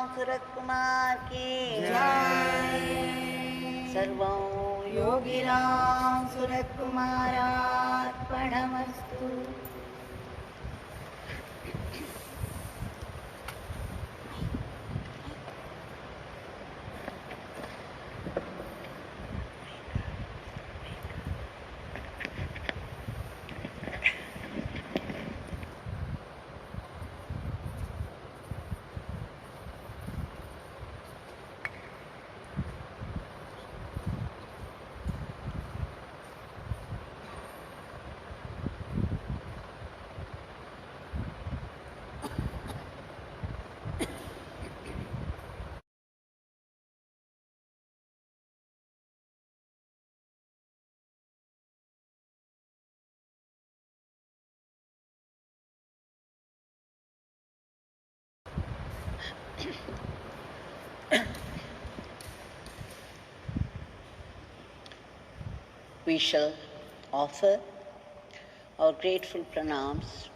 Ramsuratkumar ki jai. Sarvam Yogi Ramsuratkumar Ashram We shall offer our grateful pranams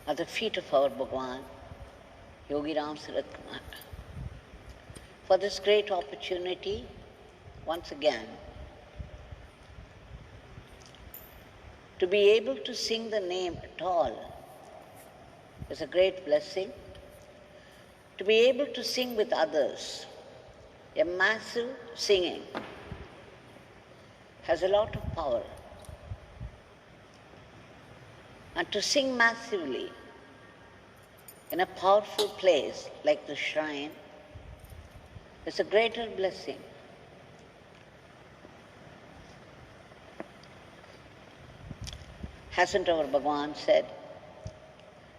at the feet of our Bhagwan Yogi Ramsuratkumar for this great opportunity once again to be able to sing the name at all is a great blessing. To be able to sing with others, a massive singing has a lot of power. And to sing massively in a powerful place like the shrine is a greater blessing. Hasn't our Bhagwan said,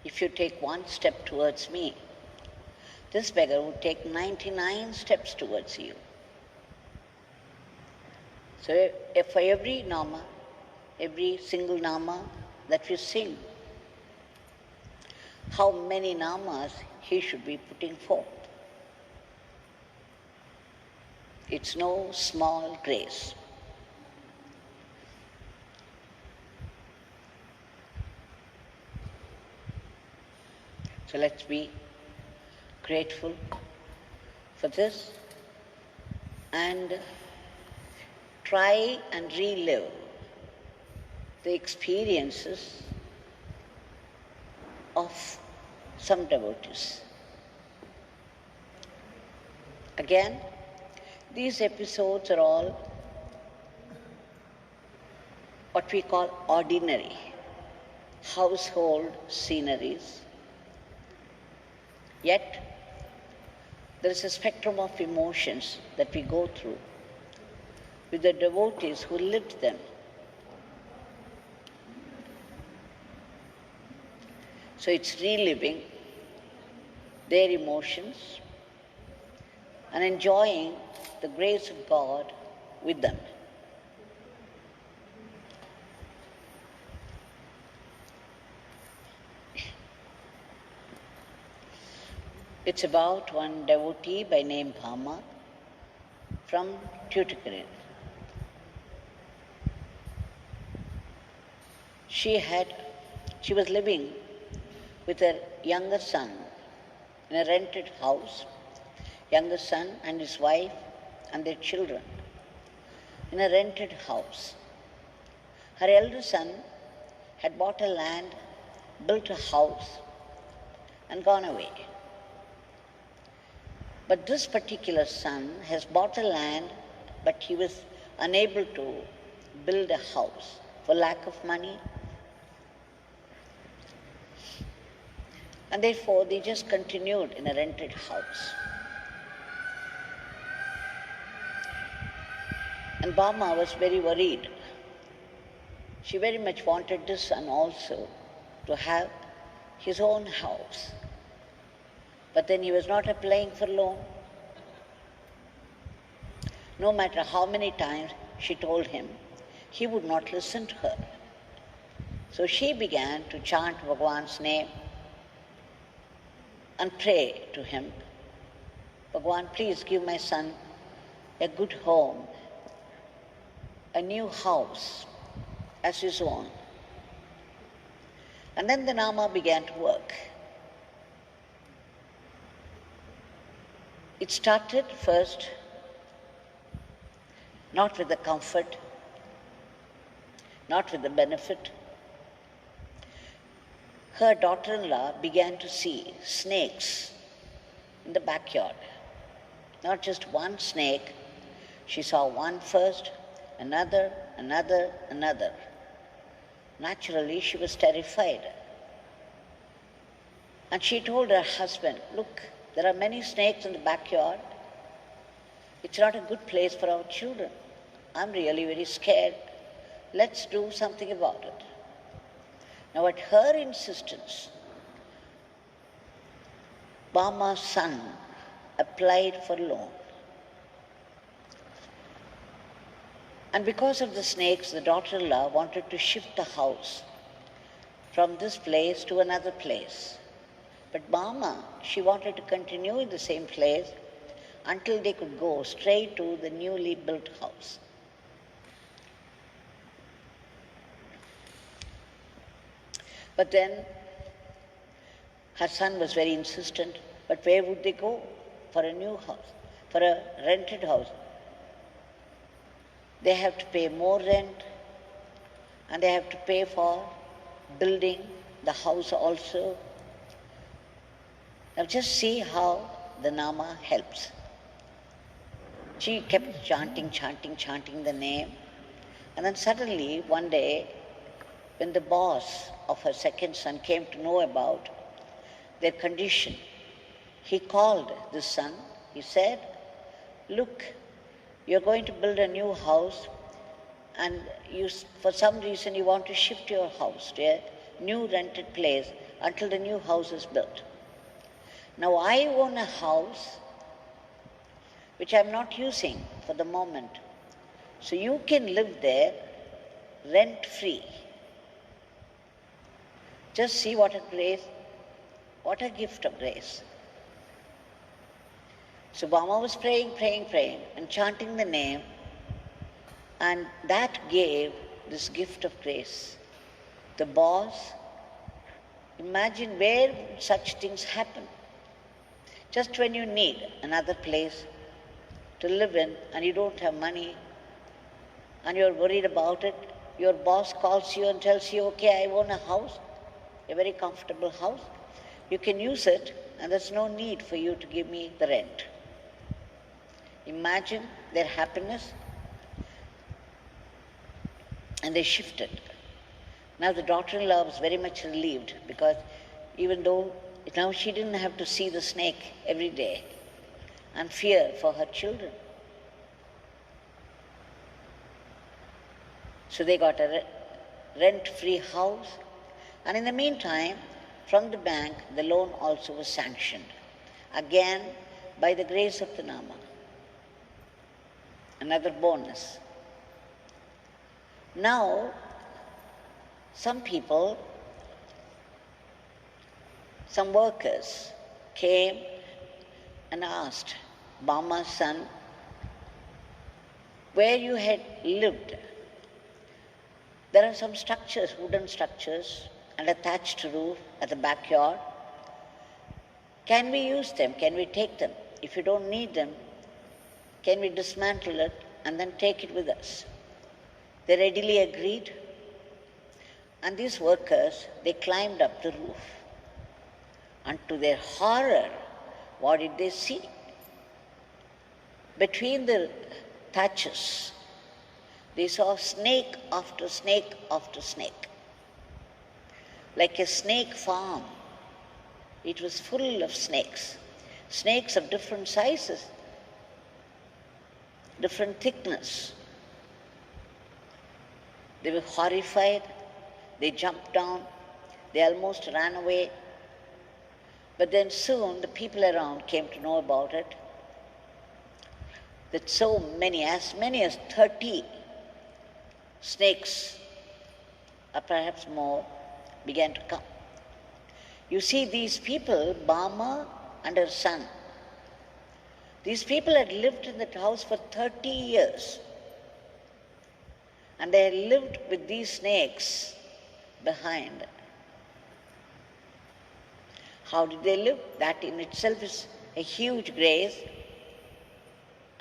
if you take one step towards me, this beggar would take 99 steps towards you. So if for every nama, every single nama that we sing, how many namas he should be putting forth. It's no small grace. So let's be grateful for this and try and relive the experiences of some devotees. Again, these episodes are all what we call ordinary household sceneries. Yet, there is a spectrum of emotions that we go through with the devotees who lived them. So it's reliving their emotions and enjoying the grace of God with them. It's about one devotee by name Bhama from Tuticorin. She was living with her younger son in a rented house, younger son and his wife and their children in a rented house. Her elder son had bought a land, built a house and gone away. But this particular son has bought a land, but he was unable to build a house for lack of money. And therefore, they just continued in a rented house. And Bhama was very worried. She very much wanted this son also to have his own house. But then he was not applying for loan. No matter how many times she told him, he would not listen to her. So she began to chant Bhagwan's name and pray to him, Bhagwan, please give my son a good home, a new house as his own. And then the Nama began to work. It started first not with the comfort, not with the benefit. Her daughter-in-law began to see snakes in the backyard. Not just one snake. She saw one first, another. Naturally, she was terrified. And she told her husband, "Look, there are many snakes in the backyard. It's not a good place for our children. I'm really very scared. Let's do something about it." Now, at her insistence, Bama's son applied for loan. And because of the snakes, the daughter-in-law wanted to shift the house from this place to another place. But Bama, she wanted to continue in the same place until they could go straight to the newly built house. But then her son was very insistent. But where would they go for a new house, for a rented house? They have to pay more rent, and they have to pay for building the house also. Now just see how the Nama helps. She kept chanting the name. And then suddenly, one day, when the boss of her second son came to know about their condition, he called this son. He said, "Look, you're going to build a new house, and for some reason you want to shift your house to a new rented place until the new house is built. Now I own a house which I'm not using for the moment, so you can live there rent-free." Just see what a grace, what a gift of grace. So Bama was praying and chanting the name, and that gave this gift of grace. The boss, imagine where such things happen. Just when you need another place to live in and you don't have money and you're worried about it, your boss calls you and tells you, "Okay, I own a house, a very comfortable house. You can use it, and there's no need for you to give me the rent." Imagine their happiness. And they shifted. Now the daughter-in-law was very much relieved, because even though now she didn't have to see the snake every day and fear for her children. So they got a rent-free house, and in the meantime, from the bank, the loan also was sanctioned. Again, by the grace of the Nama. Another bonus. Now, some people, some workers came and asked Bama's son where you had lived. There are some structures, wooden structures, and a thatched roof at the backyard. Can we use them? Can we take them? If you don't need them, can we dismantle it and then take it with us? They readily agreed. And these workers, they climbed up the roof. And to their horror, what did they see? Between the thatches, they saw snake after snake after snake. Like a snake farm. It was full of snakes. Snakes of different sizes, different thickness. They were horrified. They jumped down. They almost ran away. But then soon the people around came to know about it. That so many as 30 snakes, or perhaps more, began to come. You see, these people, Bama and her son, these people had lived in that house for 30 years. And they had lived with these snakes behind. How did they live? That in itself is a huge grace.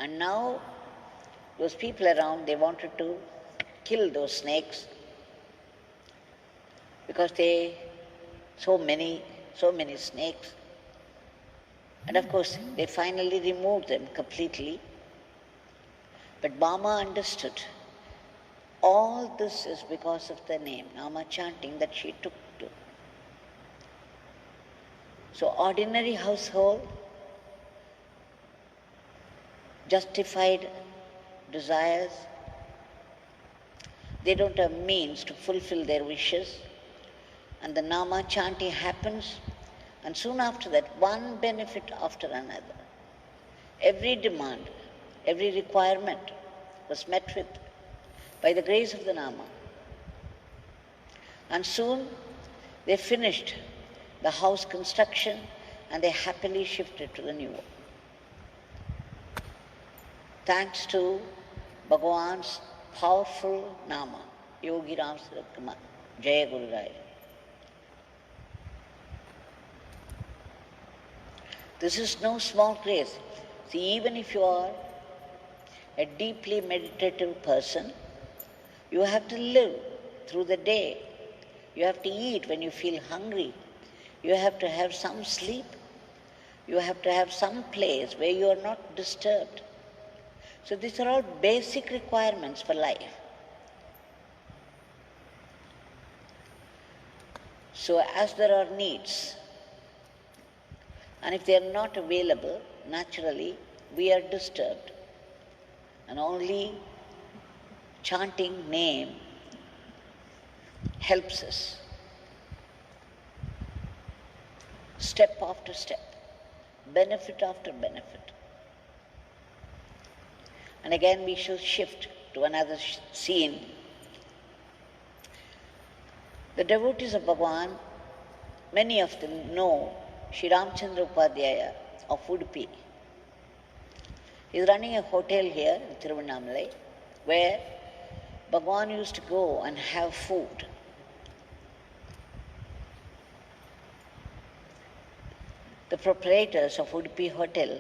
And now those people around, they wanted to kill those snakes because so many snakes. And of course, they finally removed them completely. But Bama understood all this is because of the name, Nama chanting, that she took to. So ordinary household, justified desires, they don't have means to fulfill their wishes, and the Nama chanting happens, and soon after that, one benefit after another. Every demand, every requirement was met with by the grace of the Nama. And soon they finished the house construction and they happily shifted to the new one. Thanks to Bhagwan's powerful Nama, Yogi Ramsuratkumar, Jaya Guru Rai. This is no small grace. See, even if you are a deeply meditative person, you have to live through the day. You have to eat when you feel hungry. You have to have some sleep. You have to have some place where you are not disturbed. So these are all basic requirements for life. So as there are needs, and if they are not available, naturally we are disturbed. And only chanting name helps us. Step after step, benefit after benefit. And again we shall shift to another scene. The devotees of Bhagwan, many of them know Sri Ramchandra Upadhyaya of Udupi. He is running a hotel here in Thiruvanamalai where Bhagwan used to go and have food. The proprietors of Udupi Hotel,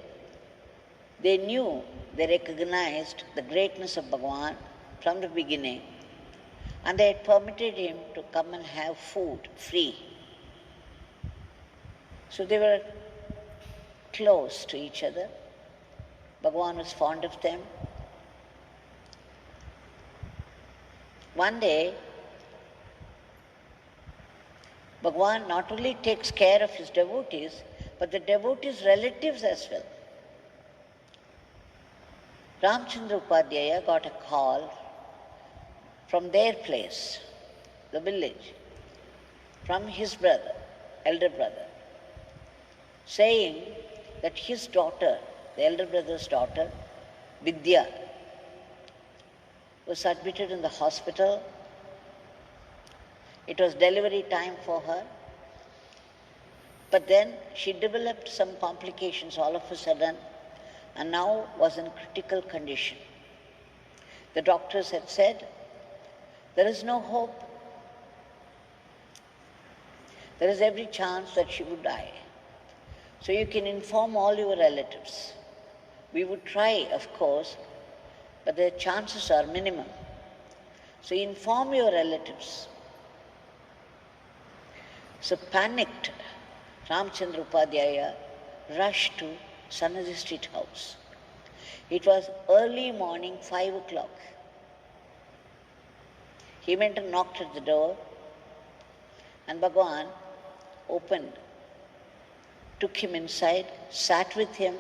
they knew, they recognized the greatness of Bhagwan from the beginning, and they had permitted him to come and have food free. So they were close to each other. Bhagwan was fond of them. One day, Bhagwan not only takes care of his devotees, but the devotees' relatives as well. Ramchandra Upadhyaya got a call from their place, the village, from his brother, elder brother, saying that his daughter, the elder brother's daughter, Vidya, was admitted in the hospital. It was delivery time for her. But then she developed some complications all of a sudden and now was in critical condition. The doctors had said, there is no hope. There is every chance that she would die. So you can inform all your relatives. We would try, of course, but the chances are minimum. So inform your relatives. So panicked, Ramchandra Upadhyaya rushed to Sanadi Street House. It was early morning, 5 o'clock. He went and knocked at the door, and Bhagwan opened, took him inside, sat with him,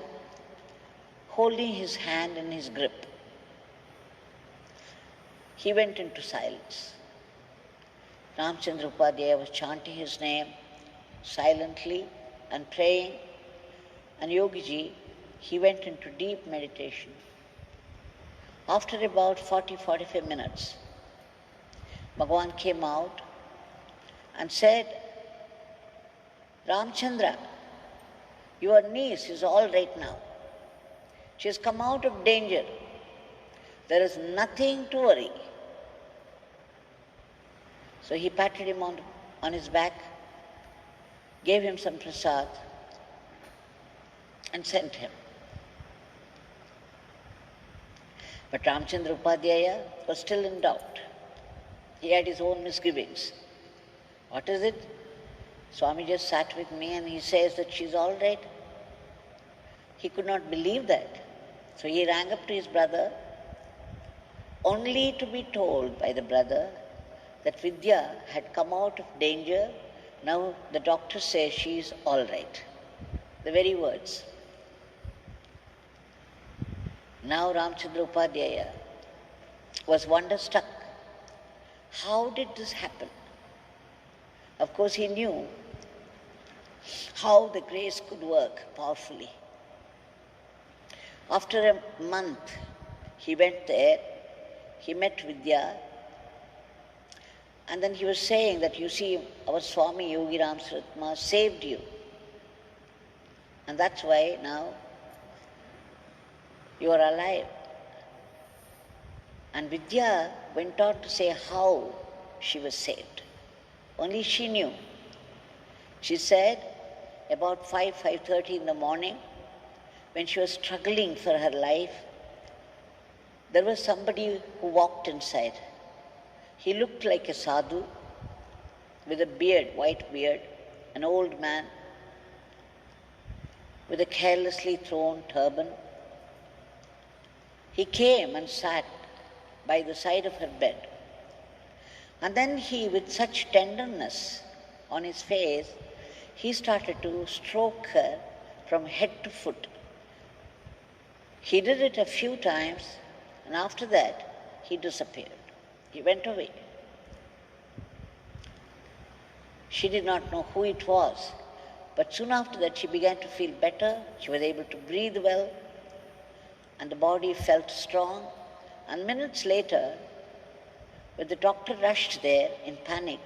holding his hand in his grip. He went into silence. Ramchandra Upadhyaya was chanting his name silently and praying, and Yogiji, he went into deep meditation. After about 40-45 minutes, Bhagwan came out and said, Ramchandra, your niece is all right now. She has come out of danger. There is nothing to worry. So he patted him on his back, gave him some prasad, and sent him. But Ramchandra Upadhyaya was still in doubt. He had his own misgivings. What is it? Swami just sat with me and he says that she's all right. He could not believe that. So he rang up to his brother, only to be told by the brother that Vidya had come out of danger. Now the doctor says she is all right. The very words. Now Ramchandra Upadhyaya was wonderstruck. How did this happen? Of course he knew how the grace could work powerfully. After a month, he went there, he met Vidya, and then he was saying that, you see, our Swami Yogi Ramsuratkumar saved you. And that's why now you are alive. And Vidya went on to say how she was saved. Only she knew. She said about 5:30 in the morning, when she was struggling for her life, there was somebody who walked inside. He looked like a sadhu with a beard, white beard, an old man with a carelessly thrown turban. He came and sat by the side of her bed. And then he, with such tenderness on his face, he started to stroke her from head to foot. He did it a few times, and after that, he disappeared. He went away. She did not know who it was, but soon after that, she began to feel better. She was able to breathe well, and the body felt strong. And minutes later, when the doctor rushed there in panic,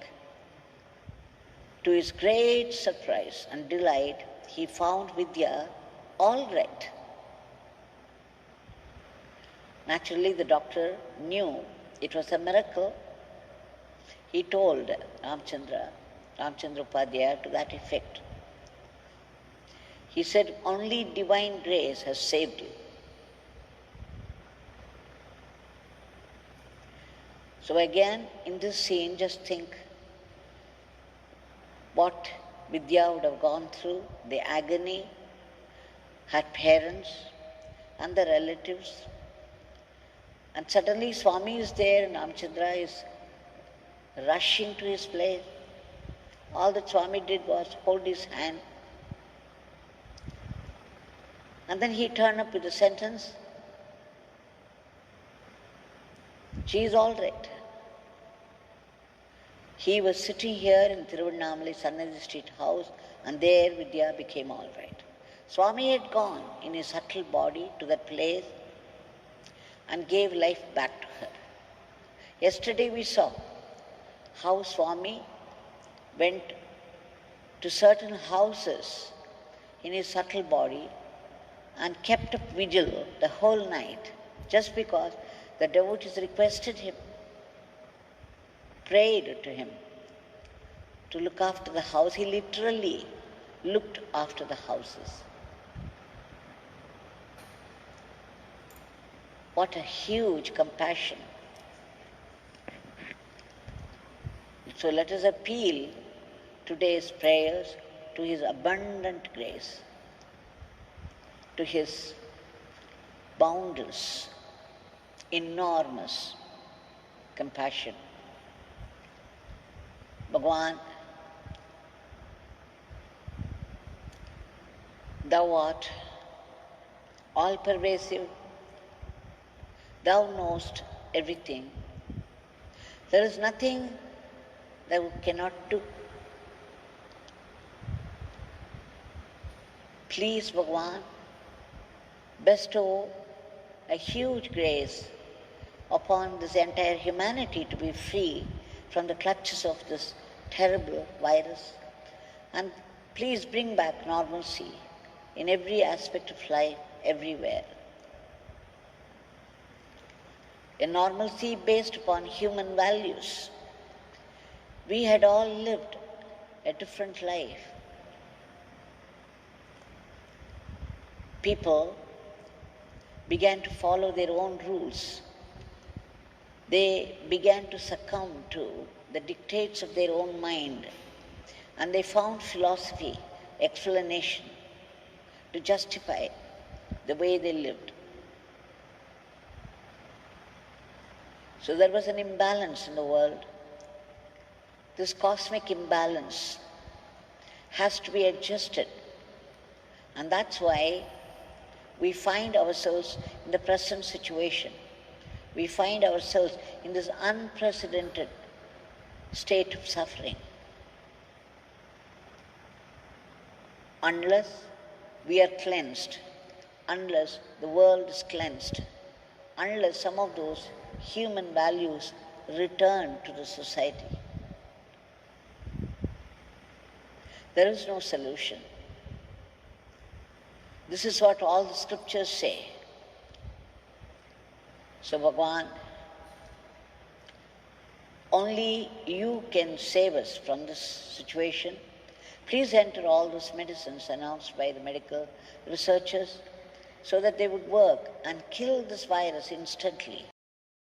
to his great surprise and delight, he found Vidya all right. Naturally, the doctor knew it was a miracle. He told Ramchandra Upadhyaya to that effect. He said, only divine grace has saved you. So again, in this scene, just think what Vidya would have gone through, the agony, her parents and the relatives. And suddenly Swami is there and Ramchandra is rushing to his place. All that Swami did was hold his hand. And then he turned up with a sentence, she is all right. He was sitting here in Thiruvanamalai Sannadhi Street house, and there Vidya became all right. Swami had gone in his subtle body to that place and gave life back to her. Yesterday we saw how Swami went to certain houses in his subtle body and kept up vigil the whole night just because the devotees requested him, prayed to him to look after the house. He literally looked after the houses. What a huge compassion. So let us appeal today's prayers to his abundant grace, to his boundless, enormous compassion. Bhagwan, thou art all-pervasive. Thou knowest everything. There is nothing thou cannot do. Please, Bhagwan, bestow a huge grace upon this entire humanity to be free from the clutches of this terrible virus. And please bring back normalcy in every aspect of life, everywhere. A normalcy based upon human values. We had all lived a different life. began to follow their own rules. They began to succumb to the dictates of their own mind, and they found philosophy, explanation, to justify the way they lived. So there was an imbalance in the world. This cosmic imbalance has to be adjusted. And that's why we find ourselves in the present situation. We find ourselves in this unprecedented state of suffering. Unless we are cleansed, unless the world is cleansed, unless some of those human values return to the society, there is no solution. This is what all the scriptures say. So Bhagwan, only you can save us from this situation. Please enter all those medicines announced by the medical researchers so that they would work and kill this virus instantly.